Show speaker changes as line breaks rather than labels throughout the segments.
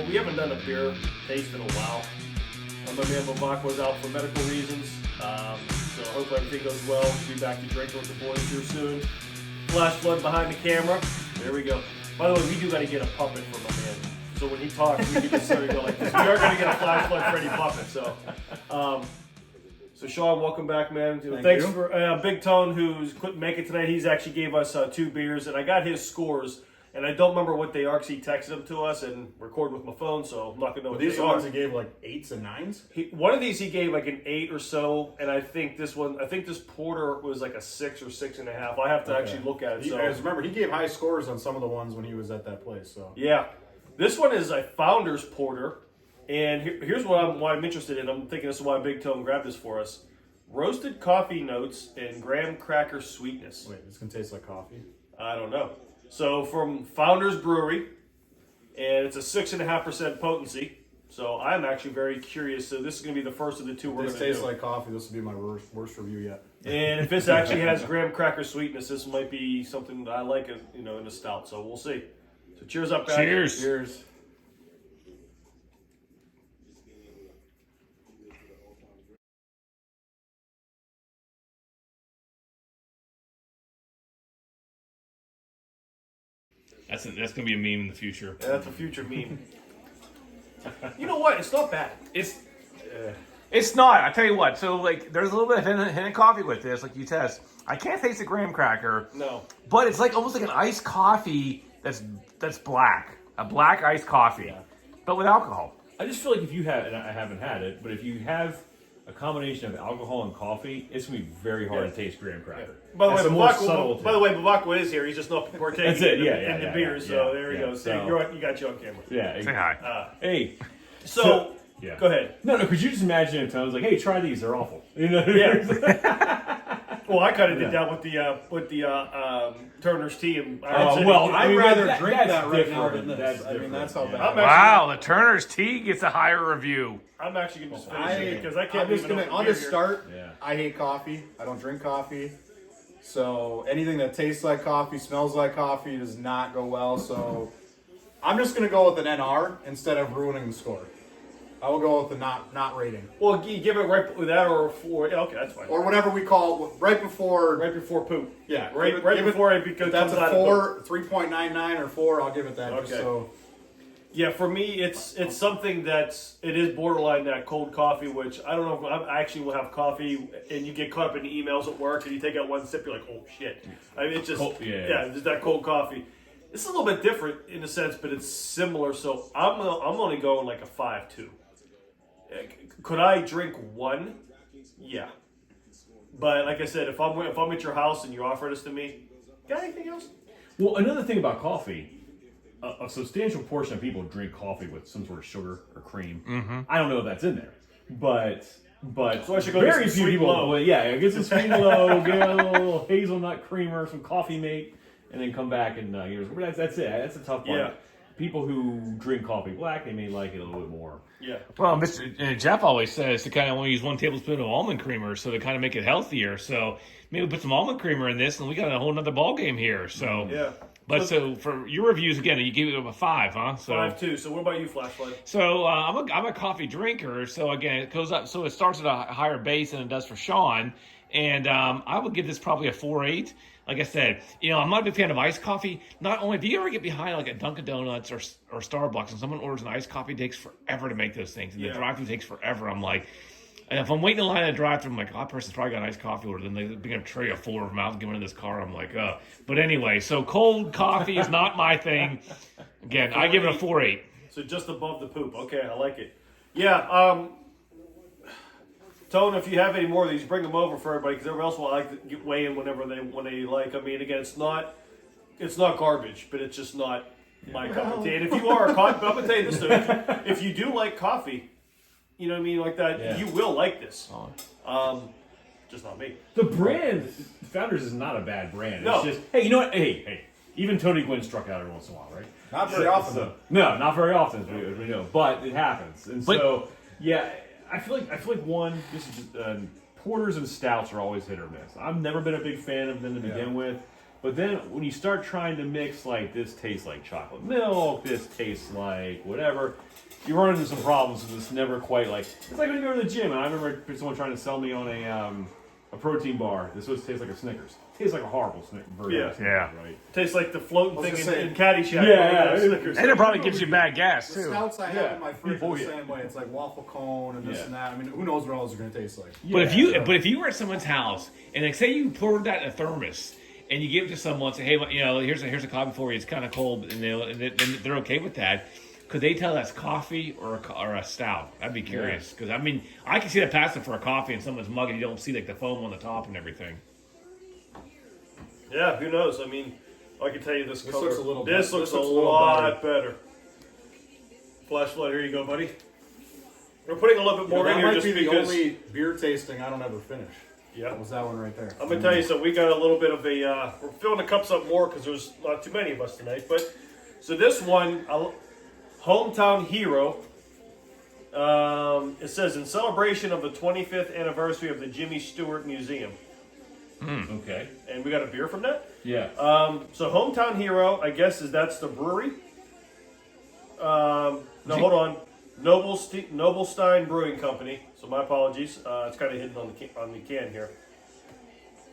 we haven't done a beer taste in a while. My man Babak was out for medical reasons, so I hope everything goes well. We'll be back to drinking with the boys here soon. Flash flood behind the camera. There we go. By the way, we do got to get a puppet for my man. So when he talks, we can just sort of go like this. We are going to get a flash flood Freddy puppet. So Sean, welcome back, man. Thanks for Big Tone, who couldn't make it tonight. He's actually gave us 2 beers, and I got his scores. And I don't remember what they are because he texted them to us and recorded with my phone, so I'm not going to know what
these
they are.
ones he gave like 8s and 9s?
One of these he gave like an 8 or so, and I think this porter was like a 6 or 6.5. I have to actually look at it.
I remember, he gave high scores on some of the ones when he was at that place. So
yeah. This one is a Founder's Porter, and here's why I'm interested in. I'm thinking this is why Big Tone grabbed this for us. Roasted coffee notes and graham cracker sweetness.
Wait, this can taste like coffee?
I don't know. So from Founders Brewery, and it's a 6.5% potency. So I'm actually very curious. So this is going to be the first of the 2 we're going to do.
This tastes like coffee. This will be my worst review yet.
And if this actually has graham cracker sweetness, this might be something that I like, in a stout. So we'll see. So cheers up, guys.
Cheers.
Cheers.
That's gonna be a meme in the future.
Yeah, that's a future meme. You know what? It's not bad.
It's not. I tell you what. So like, there's a little bit of hint of coffee with this, like you test. I can't taste the graham cracker.
No.
But it's like almost like an iced coffee that's black, a black iced coffee, but with alcohol.
I just feel like if you have, and I haven't had it, but if you have a combination of alcohol and coffee, it's gonna be very hard to taste graham cracker.
By the
That's
way,
a more
Babak,
subtle
Babak is here. He's just not partaking
That's it,
in the
yeah,
beers.
yeah,
So there we
yeah.
go.
So-
You got you on camera.
Yeah.
Say hi.
Hey.
So
Yeah.
go ahead.
No, could you just imagine if I was like, "Hey, try these. They're awful." You know?
Yeah. Well, I kind of did that with the Turner's tea, and
I'd rather drink
that's
that right now
different.
than
That's
this. I mean,
different,
that's how
yeah.
bad.
Wow, the Turner's tea gets a higher review.
I'm actually gonna just finish it because I can't.
I'll just start.
Yeah.
I hate coffee. I don't drink coffee. So anything that tastes like coffee, smells like coffee, does not go well. So I'm just gonna go with an NR instead of ruining the score. I will go with the not rating.
Well, you give it right with that or 4. Yeah, okay, that's fine.
Or whatever we call right before.
Right before poop.
Yeah,
Right before it becomes.
That's a
out
4, 3.99 or 4. I'll give it that.
Okay.
Just so.
Yeah, for me, it's something it is borderline that cold coffee, which I don't know if I actually will have coffee and you get caught up in the emails at work and you take out one sip, you're like, oh shit. I mean, it's just, it's that cold coffee. It's a little bit different in a sense, but it's similar. So I'm only going like a 5.2. Could I drink 1? Yeah. But like I said, if I'm at your house and you offer this to me, got anything else?
Well, another thing about coffee, a substantial portion of people drink coffee with some sort of sugar or cream. Mm-hmm. I don't know if that's in there, but
So I should go
very
get some
few
Sweet
people.
Low.
Well, yeah, get some sweet and low, get a little hazelnut creamer, some coffee mate, and then come back and that's it. That's a tough part.
Yeah.
People who drink coffee black, they may like it a little bit more.
Yeah.
Well, Jeff always says to kind of only use 1 tablespoon of almond creamer, so to kind of make it healthier. So maybe put some almond creamer in this, and we got a whole nother ball game here. So
Yeah.
But so for your reviews again, you gave it a 5, huh? So
5.2. So what about you, Flashlight?
So I'm a coffee drinker. So again, it goes up. So it starts at a higher base than it does for Sean, and I would give this probably a 4.8. Like I said, I'm not a big fan of iced coffee. Not only do you ever get behind like a Dunkin' Donuts or Starbucks, and someone orders an iced coffee, it takes forever to make those things, and the drive-thru takes forever. I'm like, and if I'm waiting in line at a drive-thru, I'm like, that person's probably got an iced coffee order. Then they're gonna tray a full of them out and give it in this car. I'm like, But anyway, so cold coffee is not my thing. Again, I give it a 4.8.
So just above the poop. Okay, I like it. Yeah. Tone, if you have any more of these, bring them over for everybody because everyone else will like to weigh in whenever they like. I mean, again, it's not garbage, but it's just not my cup of tea. And if you are a coffee, I'm gonna tell you this though, if you do like coffee, you know what I mean, like that, you will like this. Just not me.
The brand, Founders is not a bad brand.
No.
It's just, hey, you know what? Hey, even Tony Gwynn struck out every once in a while, right?
Not very often.
So, no, not very often, as we know, but it happens. And so, yeah, I feel like this is just, porters and stouts are always hit or miss. I've never been a big fan of them to begin with. But then when you start trying to mix, like, this tastes like chocolate milk, this tastes like whatever, you run into some problems because it's never quite like, it's like when you go to the gym, and I remember someone trying to sell me on a protein bar. This was tastes like a Snickers. Tastes like a horrible Snickers version.
Yeah.
of Snickers,
Yeah.
Right?
Tastes like the floating thing
saying-
in Caddyshack.
Yeah,
Snickers.
And it probably gives you bad gas,
The
too.
stouts I have in my fridge
Oh,
are the
yeah.
same way. It's like waffle cone and this
Yeah.
and that. I mean, who knows what else are going to taste like?
But
Yeah.
if you were at someone's house and like say you poured that in a thermos and you give it to someone, say, hey, here's a coffee for you. It's kind of cold, and they're okay with that. Could they tell that's coffee or a stout? I'd be curious because I mean I can see that passing for a coffee in someone's mug and you don't see like the foam on the top and everything.
Yeah, who knows? I mean, I can tell you this color.
looks a little
This
better.
looks
This
a
looks a little
lot better. Flashlight, here you go, buddy. We're putting a little bit more
that
in here
might
just
be the
because.
only beer tasting I don't ever finish.
Yeah.
That was that one right there.
I'm gonna tell you something. We got a little bit of a. We're filling the cups up more because there's not too many of us tonight. But so this one, hometown hero. It says in celebration of the 25th anniversary of the Jimmy Stewart Museum,
Okay.
and we got a beer from that.
Yeah.
So hometown hero, I guess that's the brewery. No, hold on. Noble Stein Brewing Company. So my apologies. It's kind of hidden on the can here.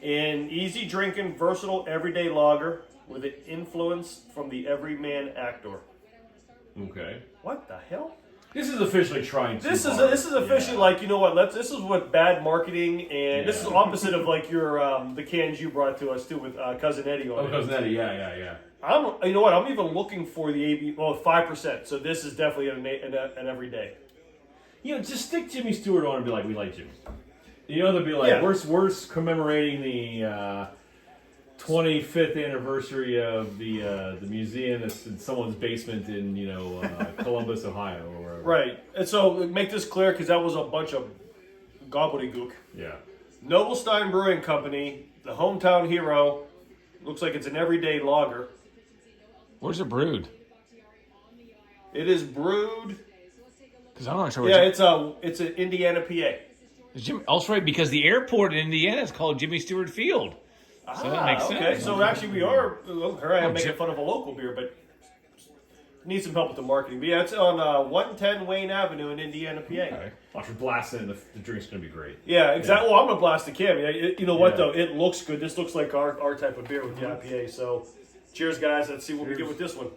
An easy drinking, versatile, everyday lager with an influence from the everyman actor.
Okay.
What the hell?
This is officially trying to.
This is officially like, you know what? This is what bad marketing, and this is opposite of like your the cans you brought to us too with Cousin Eddie on
Oh,
it.
Cousin Eddie, yeah.
You know what? I'm even looking for the AB. Well, 5%. So this is definitely an everyday.
You know, just stick Jimmy Stewart on and be like, we like Jimmy. You know, they'll be like,
Yeah.
we're commemorating the 25th anniversary of the museum that's in someone's basement in Columbus, Ohio, or wherever.
Right. And so make this clear because that was a bunch of gobbledygook.
Yeah.
Noble Stein Brewing Company, the hometown hero. Looks like it's an everyday lager.
Where's it brewed?
It is brewed.
Because I'm not sure.
Yeah, it's an Indiana, PA.
That's right, because the airport in Indiana is called Jimmy Stewart Field. So that makes sense.
Okay, so actually we are. Here I am making
Jim-
fun of a local beer, but need some help with the marketing. But yeah, it's on 110 Wayne Avenue in Indiana, PA.
Okay. After blasting it, the drink's going to be great.
Yeah, exactly. Well, I'm gonna blast the can. You know what
Yeah.
though? It looks good. This looks like our type of beer with the IPA. So, cheers, guys. Let's see what we get with this one.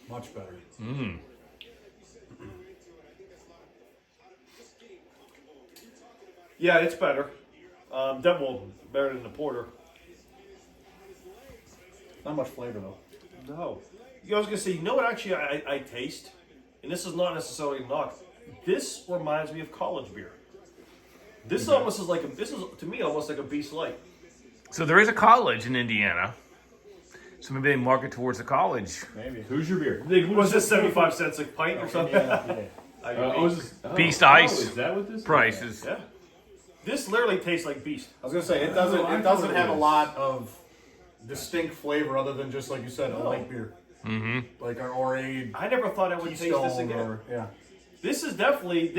Much better.
Yeah, it's better. Better than the porter.
Not much flavor though.
No. I was gonna say, you know what? Actually, I taste, and this is not necessarily a knock. This reminds me of college beer. This almost is like this is to me almost like a Beast Light.
So there is a college in Indiana. So maybe they market towards the college.
Maybe.
Who's your beer?
Was this 75 cents a pint or something?
Beast Ice.
Is that what this
Prices.
Yeah. This literally tastes like Beast.
I was gonna say it doesn't. It doesn't have a lot of distinct flavor other than just like you said, a light beer. Mm-hmm. Like our Orade,
I never thought I would taste this
Keystone,
again.
or yeah.
This is definitely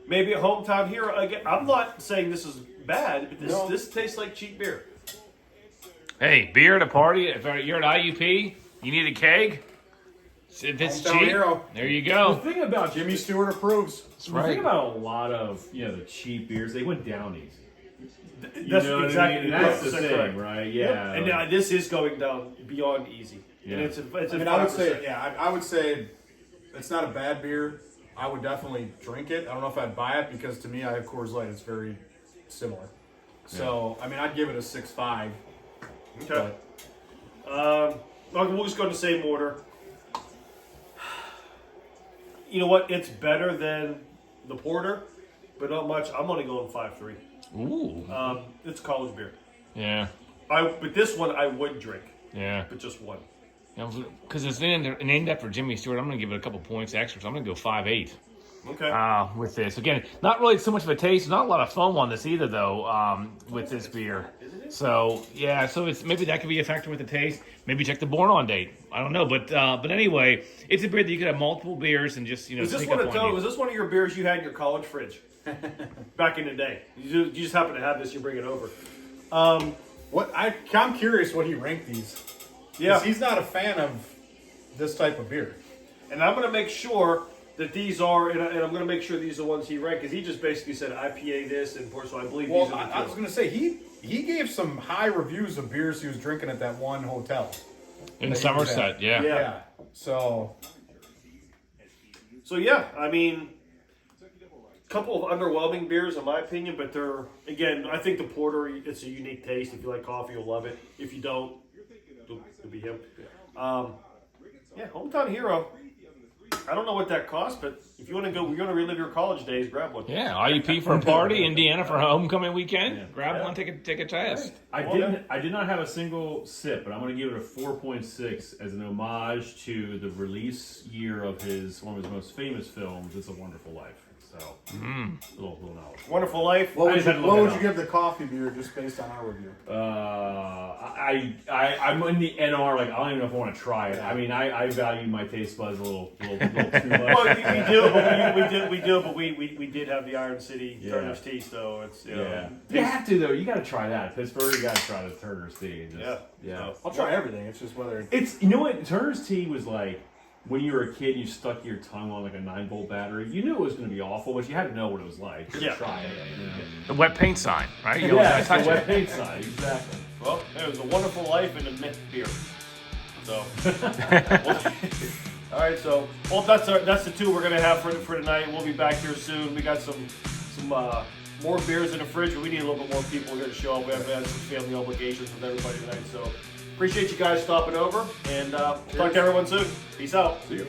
maybe a hometown hero again. I'm not saying this is bad, but this tastes like cheap beer.
Hey, beer at a party. If you're at IUP, you need a keg. If it's
Hometown
cheap,
hero.
there you
The
go.
thing about
Jimmy Stewart approves.
The thing about a lot of the cheap beers, they went down easy.
That's
know what
exactly
I mean? And that's the
100%
thing,
correct.
right? Yeah.
And now this is going down beyond easy.
Yeah.
And it's
I mean, I would say, I would say it's not a bad beer. I would definitely drink it. I don't know if I'd buy it because to me, I have Coors Light. It's very similar. So, I mean, I'd give it a 6.5.
Okay. We'll just go in the same order. You know what? It's better than the porter, but not much. I'm only going 5.3.
Ooh.
It's college beer.
Yeah.
But this one I would drink,
Yeah.
but just one.
Because it's named after Jimmy Stewart, I'm going to give it a couple points extra. So I'm going to go 5.8.
Okay.
With this. Again, not really so much of a taste. Not a lot of foam on this either, though, with this beer. So, yeah, so it's maybe that could be a factor with the taste. Maybe check the born on date. I don't know. But anyway, it's a beer that you could have multiple beers and just,
Was this
sneak
one
up on you.
was this one of your beers you had in your college fridge? back in the day. You just happen to have this, you bring it over.
I'm curious what he ranked these.
Yeah,
'Cause he's not a fan of this type of beer.
and I'm going to make sure that these are, and I'm going to make sure these are the ones he ranked, because he just basically said IPA this and so I believe
Well,
these are the
I was going to say he gave some high reviews of beers he was drinking at that one hotel
In
that he
Somerset,
was at.
yeah.
Yeah.
So
yeah, I mean, a couple of underwhelming beers in my opinion, but they're, again, I think the porter, it's a unique taste. If you like coffee, you'll love it. If you don't, it'll be him. Yeah, Hometown Hero. I don't know what that costs, but if you want to go, you're going to relive your college days, grab one.
Yeah, IUP for a party, Indiana for homecoming weekend. Grab one, take a test.
I did not have a single sip, but I'm going to give it a 4.6 as an homage to the release year of one of his most famous films, It's a Wonderful Life. So, little knowledge.
Wonderful Life.
what
I
would
just had to
you,
look
what
it
would you
up.
give the coffee beer just based on our review?
I'm in the NR. Like, I don't even know if I want to try it. I mean, I value my taste buds a little too much.
Well, we do, but we did have the Iron City
Yeah.
Turner's Tea, so it's, you know,
Yeah, you have to though. You got to try that. Pittsburgh, you got to try the Turner's Tea. And just,
Yeah.
I'll try everything. It's just whether
It's, you know what, Turner's Tea was like when you were a kid. You stuck your tongue on like a 9-volt battery. You knew it was going to be awful, but you had to know what it was like.
Yeah.
Try it. You know?
The wet paint sign, right? You always
Yeah,
gotta
it's the
touch
wet
it.
paint side. Exactly.
Well, it was a Wonderful Life and a mint beer. So, all right. So, well, that's the two we're gonna have for tonight. We'll be back here soon. We got some more beers in the fridge, but we need a little bit more people here to show up. We have had some family obligations with everybody tonight. So, appreciate you guys stopping over, and we'll talk to everyone soon. Peace out.
See you.